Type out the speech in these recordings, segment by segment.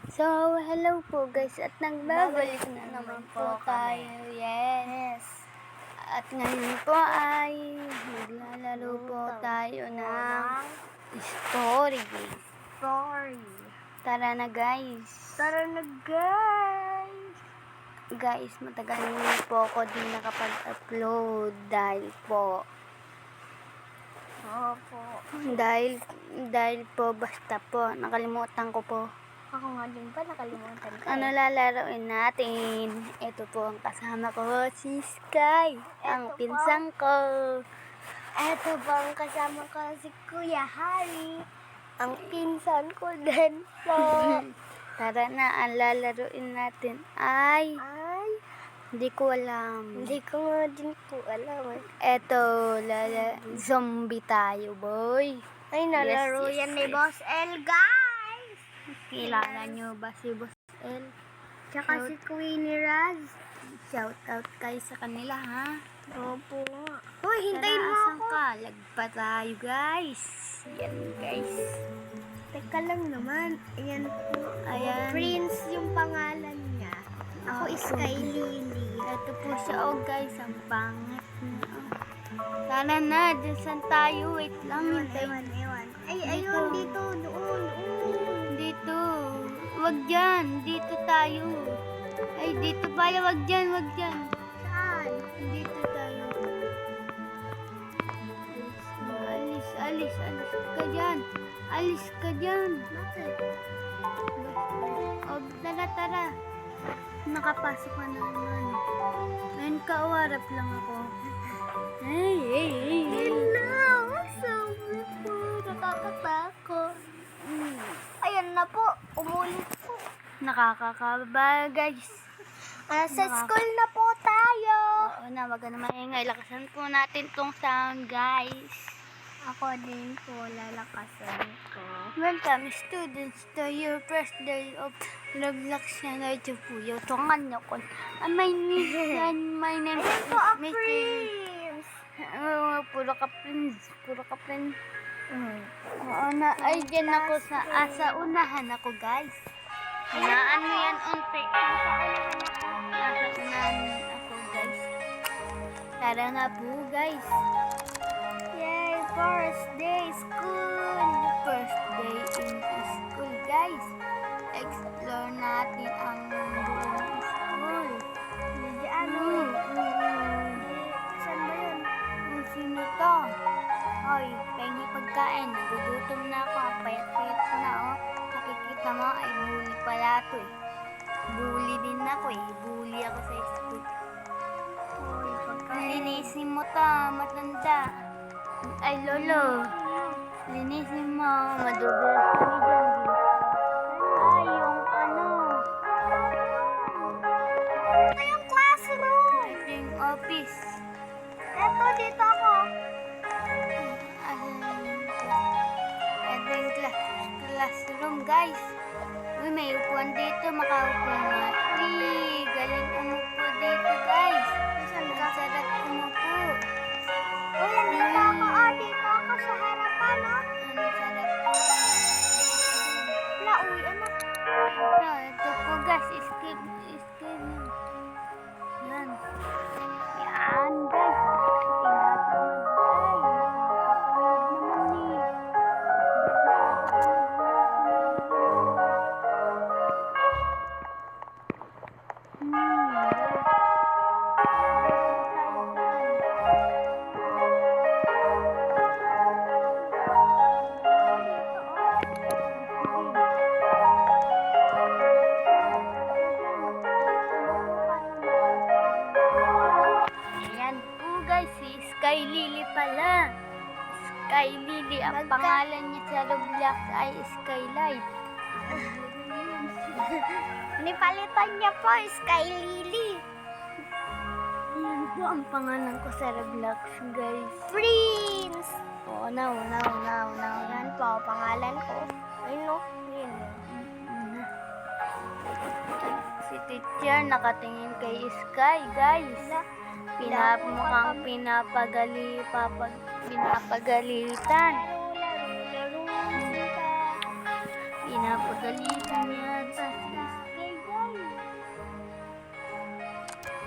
So, hello po guys at nagbabalik na naman po tayo. Yes. At ngayon po ay maglalaro po tayo ng story. Tara na guys. Guys, matagal na po ako din nakapag-upload dahil po dahil po basta po nakalimutan ko po. Ako nga din pa, nakalimutan ko. Ano lalaroin natin? Ito po ang kasama ko, si Sky, ang pinsang ko. Ito po ang kasama ko, si Kuya Harry. Ang pinsan ko din po. Tara na, ang lalaroin natin ay hindi ko alam. Hindi ko nga din po alam. Ito, zombie tayo, boy. Ay, nalaro Yes. yan ni Boss L, guys. Kilala nyo ba si Boss L? Tsaka si Queenie Raz. Shout out kayo sa kanila, ha? Opo. Hoy, hintayin mo Asan ako. ka? Lagpa tayo, guys. Yan, guys. Teka lang naman. Ayan po. Ayan. Prince yung pangalan niya. Ako is Sky Lily. Ito po siya, oh guys, ang pangit. Tara na, dyan saan tayo? Wait lang, hintay. Ewan. Ay, ayun, dito, doon. Dito. Wag dyan, dito tayo. Ay, dito pala, wag dyan. Saan? Dito tayo. Alis ka dyan. Alis ka dyan. Bakit? O, tara. Nakapasok ka na naman. Ngayon kawarap lang ako. Hey. Hello! Sabi po, nakakatakot. Ayan na po, umulit po. Nakakakaba, guys. Sa school na po tayo. Oo na, wag ka na maingay. Lakasan po natin tong sound, guys. Ako din po, lalakasan ko. Welcome, students, to your first day of Roblox Channel po. Tungan niyo ko. My name is Ito ang Mr. Prince. Puro ka friends. Oo na, ay dyan ako sa unahan ako, guys. Hinaan mo yan, unti. Nasa unahan ako, guys. Tara nga po, guys. Yay, first day school. First day in school, guys. Explore natin ang buong school. Diyan, saan ba yun? Ang sino to? Hoy, pengi pagkain. Nagugutom na ako. Payat-payat ko na, oh. Nakikita mo, ay bully pala to, eh. Bully din ako, eh. Bully ako sa school. Uy, pagkain. Linisin mo to, matanda. Ay, lolo. Linisin mo. Madudulas kami dyan. Ay, yung ano. Ito yung classroom. Ito yung office. Eto, dito ako. Ito yung classroom, guys. Uy, may upuan dito. Makaupo na. Uy, galing umupo dito, guys. Saan Ang ka? sarap umupo. Uy, nandito ako. Oh, dito ako sa harapan, oh. Ang sarap. Wala, uy, ano? No, ito po, guys. Escape na. Yan. Yan, guys. Tinatamad, guys. Nakakapanood naman, eh. Ayan po guys, si Sky Lily pala. Sky Lily, ang pangalan niya sa Roblox ay Skylight. Nipalitan niya po, Sky Lily. Ayan po ang pangalan ko sa Roblox, guys. Prince. Oo, now. Yan po, pangalan ko. Ayun, no? Yun. Si teacher nakatingin kay Sky, guys. Mukhang pinapagalitan. Napagalitan yata si Okay, guys.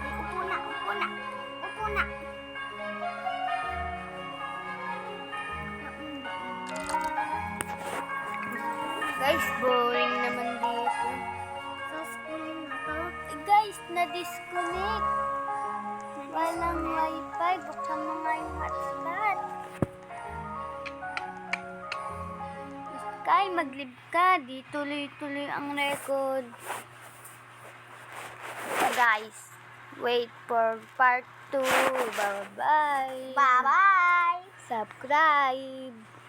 Ay, upo na, upo na. Upo na. Guys, boring naman dito. Saskulin na to. Guys, na-disconnect. Walang wifi. Buksan mo nga yung hotspot. Sky, mag-live ka. Di tuloy-tuloy ang record. Guys, wait for part 2. Bye-bye. Bye-bye. Subscribe.